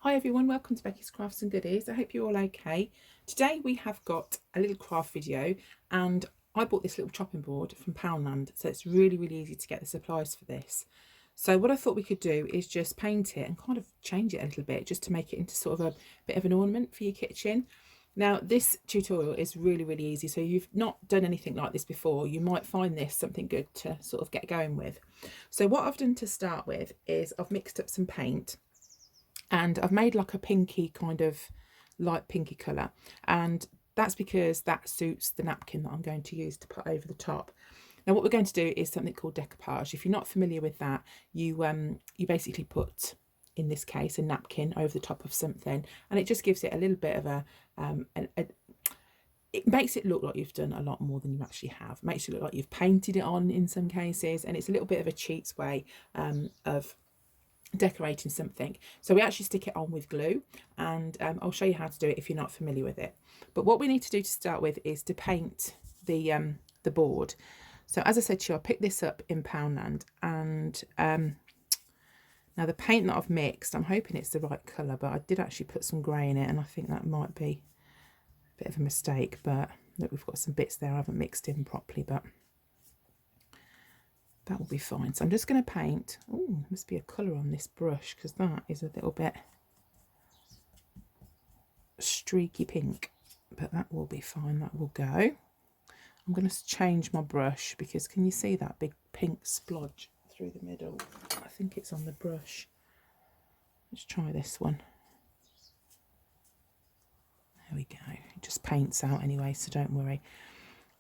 Hi everyone, welcome to Becky's Crafts and Goodies. I hope you're all okay. Today we have got a little craft video, and I bought this little chopping board from Poundland, so it's really easy to get the supplies for this. So what I thought we could do is just paint it and kind of change it a little bit, just to make it into sort of a bit of an ornament for your kitchen. Now this tutorial is really easy, so if you've not done anything like this before, you might find this something good to sort of get going with. So what I've done to start with is I've mixed up some paint, and I've made like a pinky, kind of light pinky colour, and that's because that suits the napkin that I'm going to use to put over the top. Now what we're going to do is something called decoupage. If you're not familiar with that, you basically put, in this case, a napkin over the top of something, and it just gives it a little bit of it makes it look like you've done a lot more than you actually have. It makes it look like you've painted it on in some cases, and it's a little bit of a cheats way of decorating something. So we actually stick it on with glue, and I'll show you how to do it if you're not familiar with it. But what we need to do to start with is to paint the board. So as I said to you, I picked this up in Poundland, and now the paint that I've mixed, I'm hoping it's the right colour, but I did actually put some grey in it, and I think that might be a bit of a mistake. But look, we've got some bits there I haven't mixed in properly, but that will be fine. So I'm just going to paint. Oh, must be a colour on this brush, because that is a little bit streaky pink, but that will be fine. That will go. I'm going to change my brush, because can you see that big pink splodge through the middle? I think it's on the brush. Let's try this one. There we go. It just paints out anyway, so don't worry.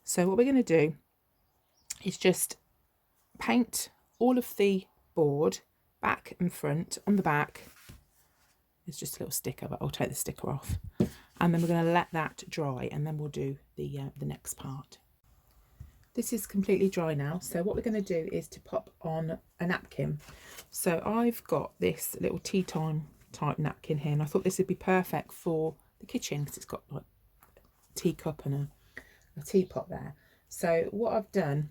So what we're going to do is just paint all of the board, back and front. On the back it's just a little sticker, but I'll take the sticker off, and then we're going to let that dry, and then we'll do the next part. This is completely dry now, so what we're going to do is to pop on a napkin. So I've got this little tea time type napkin here, and I thought this would be perfect for the kitchen because it's got like a teacup and a teapot there. So what I've done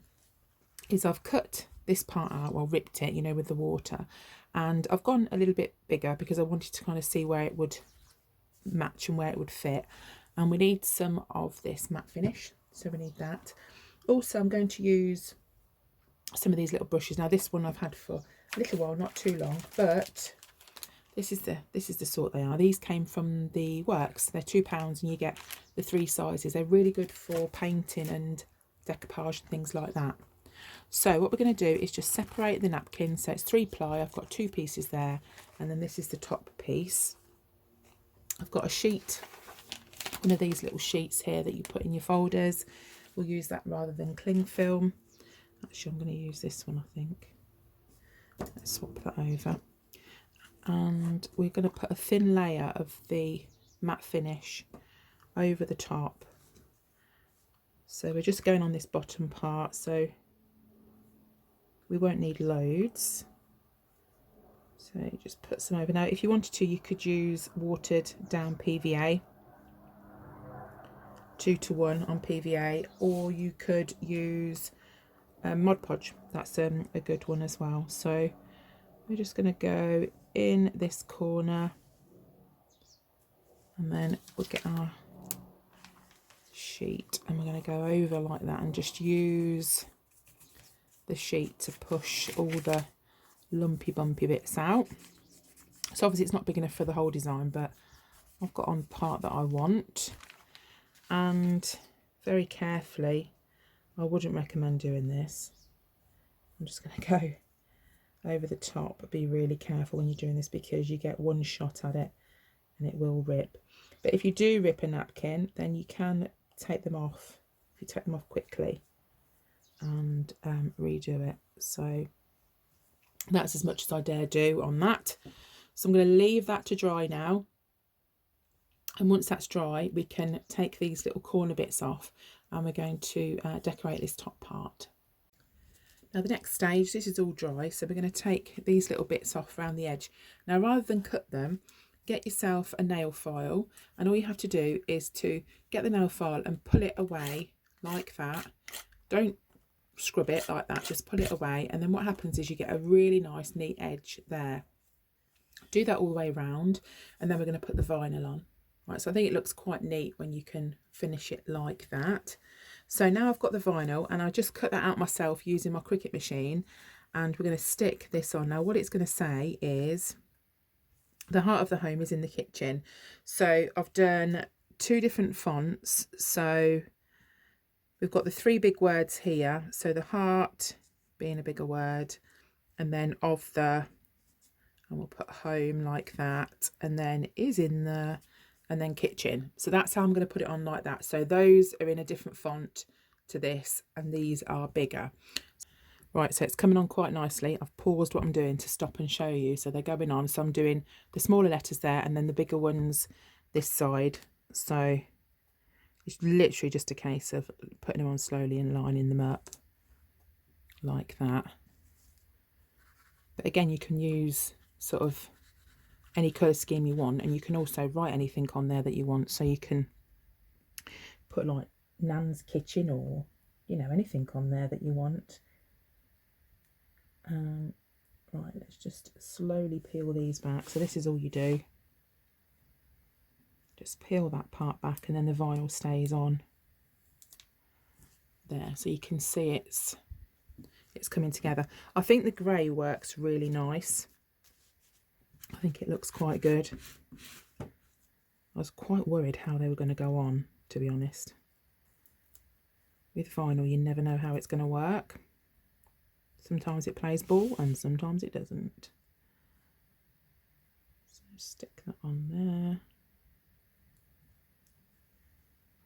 is I've cut this part out, well, ripped it, you know, with the water, and I've gone a little bit bigger because I wanted to kind of see where it would match and where it would fit. And we need some of this matte finish, so we need that. Also, I'm going to use some of these little brushes. Now this one I've had for a little while, not too long, but this is the sort they are. These came from the works. They're £2, and you get the 3 sizes. They're really good for painting and decoupage and things like that. So what we're going to do is just separate the napkin. So it's 3-ply. I've got 2 pieces there, and then this is the top piece. I've got a sheet, one of these little sheets here that you put in your folders. We'll use that rather than cling film. Actually, I'm going to use this one, I think. Let's swap that over. And we're going to put a thin layer of the matte finish over the top. So we're just going on this bottom part, so we won't need loads. So you just put some over. Now if you wanted to, you could use watered down PVA, 2:1 on PVA, or you could use Mod Podge. That's a good one as well. So we're just going to go in this corner, and then we'll get our sheet, and we're going to go over like that, and just use the sheet to push all the lumpy bumpy bits out. So obviously it's not big enough for the whole design, but I've got on the part that I want. And very carefully, I wouldn't recommend doing this. I'm just going to go over the top. Be really careful when you're doing this, because you get one shot at it and it will rip. But if you do rip a napkin, then you can take them off, if you take them off quickly, and redo it. So that's as much as I dare do on that. So I'm going to leave that to dry now, and once that's dry, we can take these little corner bits off, and we're going to decorate this top part. Now the next stage, this is all dry, so we're going to take these little bits off around the edge. Now rather than cut them, get yourself a nail file, and all you have to do is to get the nail file and pull it away like that. Don't scrub it like that, just pull it away, and then what happens is you get a really nice neat edge there. Do that all the way around, and then we're going to put the vinyl on. Right, so I think it looks quite neat when you can finish it like that. So now I've got the vinyl, and I just cut that out myself using my Cricut machine, and we're going to stick this on. Now what it's going to say is, the heart of the home is in the kitchen. So I've done 2 different fonts. So we've got the 3 big words here. So the heart being a bigger word, and then of the, and we'll put home like that, and then is in the, and then kitchen. So that's how I'm going to put it on like that. So those are in a different font to this, and these are bigger. Right, so it's coming on quite nicely. I've paused what I'm doing to stop and show you. So they're going on. So I'm doing the smaller letters there, and then the bigger ones this side. So it's literally just a case of putting them on slowly and lining them up like that. But again, you can use sort of any colour scheme you want, and you can also write anything on there that you want. So you can put like Nan's kitchen, or, you know, anything on there that you want. Right, let's just slowly peel these back. So this is all you do. Just peel that part back, and then the vinyl stays on there. So you can see it's coming together. I think the grey works really nice. I think it looks quite good. I was quite worried how they were going to go on, to be honest. With vinyl, you never know how it's going to work. Sometimes it plays ball and sometimes it doesn't. So stick that on there.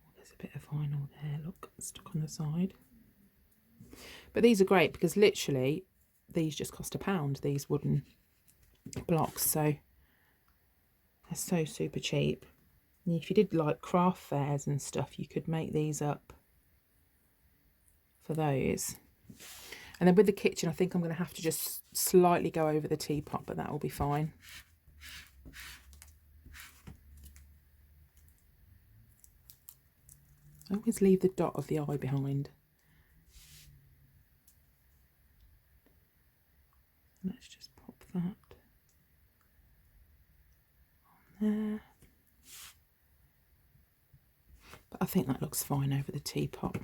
Oh, there's a bit of vinyl there, look, stuck on the side. But these are great because literally these just cost £1, these wooden blocks. So they're so super cheap. And if you did like craft fairs and stuff, you could make these up for those. And then with the kitchen, I think I'm going to have to just slightly go over the teapot, but that will be fine. I always leave the dot of the eye behind. Let's just pop that on there. But I think that looks fine over the teapot.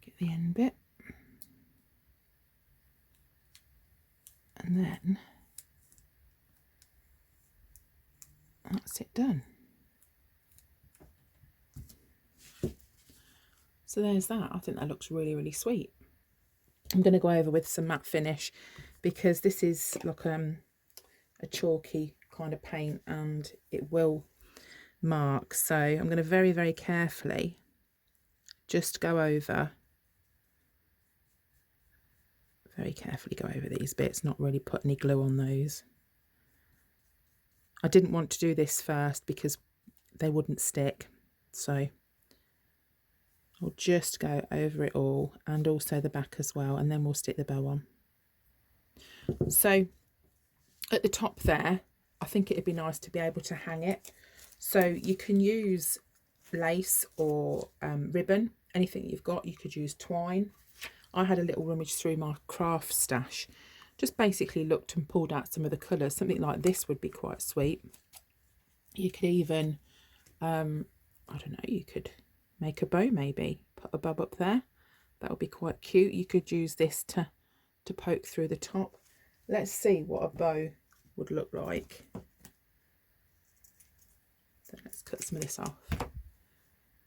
Get the end bit. And then that's it done. So there's that. I think that looks really, really sweet. I'm going to go over with some matte finish because this is like a chalky kind of paint and it will mark. So I'm going to very, very carefully just go over, these bits, not really put any glue on those. I didn't want to do this first because they wouldn't stick. So I'll just go over it all, and also the back as well, and then we'll stick the bow on. So at the top there, I think it'd be nice to be able to hang it. So you can use lace or ribbon, anything that you've got. You could use twine. I had a little rummage through my craft stash, just basically looked and pulled out some of the colours. Something like this would be quite sweet. You could even, I don't know, you could make a bow maybe, put a bow up there. That would be quite cute. You could use this to poke through the top. Let's see what a bow would look like. So let's cut some of this off.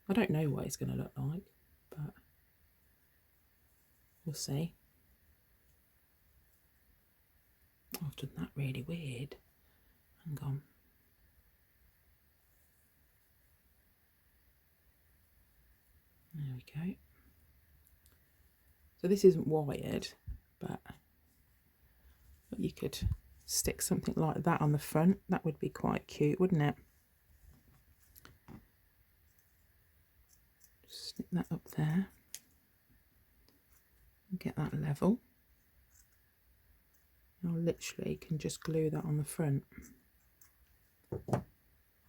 I don't know what it's going to look like, but we'll see. Oh, I've done that really weird. Hang on. There we go. So this isn't wired, but you could stick something like that on the front. That would be quite cute, wouldn't it? Stick that up there. Get that level. I literally can just glue that on the front. I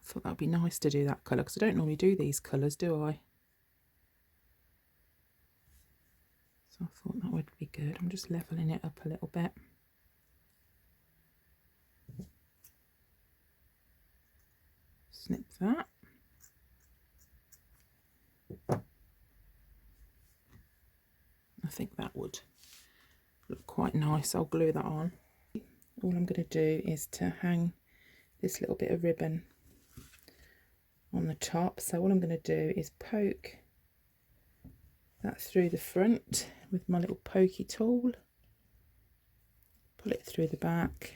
thought that would be nice to do that colour because I don't normally do these colours, do I? So I thought that would be good. I'm just levelling it up a little bit. snip that. I think that would look quite nice. I'll glue that on. All I'm going to do is to hang this little bit of ribbon on the top. So all I'm going to do is poke that through the front with my little pokey tool, pull it through the back,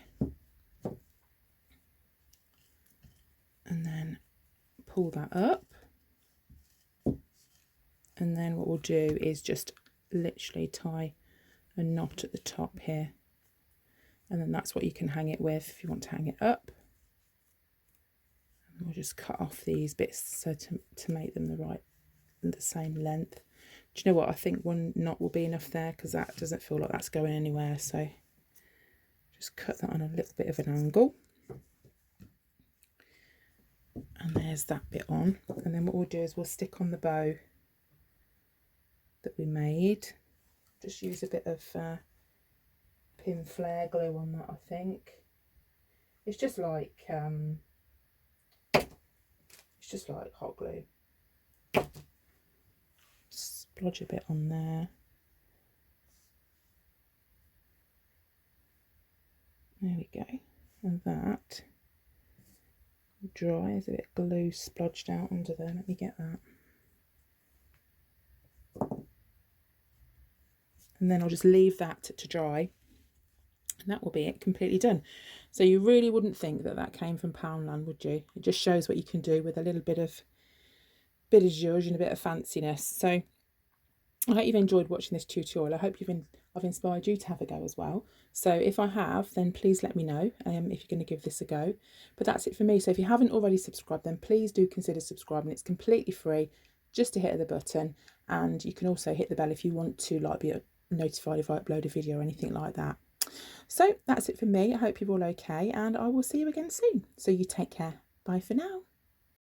and then pull that up. And then what we'll do is just literally tie a knot at the top here, and then that's what you can hang it with if you want to hang it up. And we'll just cut off these bits so to make them the same length. Do you know what, I think one knot will be enough there, because that doesn't feel like that's going anywhere. So just cut that on a little bit of an angle, and there's that bit on. And then what we'll do is we'll stick on the bow that we made. Just use a bit of pin flare glue on that. I think it's just like hot glue. Splodge a bit on there. There we go. And that will dry. There's a bit of glue splodged out under there. Let me get that. And then I'll just leave that to dry, and that will be it, completely done. So you really wouldn't think that that came from Poundland, would you? It just shows what you can do with a little bit of zhuzh and a bit of fanciness. So I hope you've enjoyed watching this tutorial. I hope I've inspired you to have a go as well. So if I have, then please let me know if you're going to give this a go. But that's it for me. So if you haven't already subscribed, then please do consider subscribing. It's completely free, just to hit the button, and you can also hit the bell if you want to be notified if I upload a video or anything like that. So that's it for me. I hope you're all okay, and I will see you again soon. So you take care. Bye for now.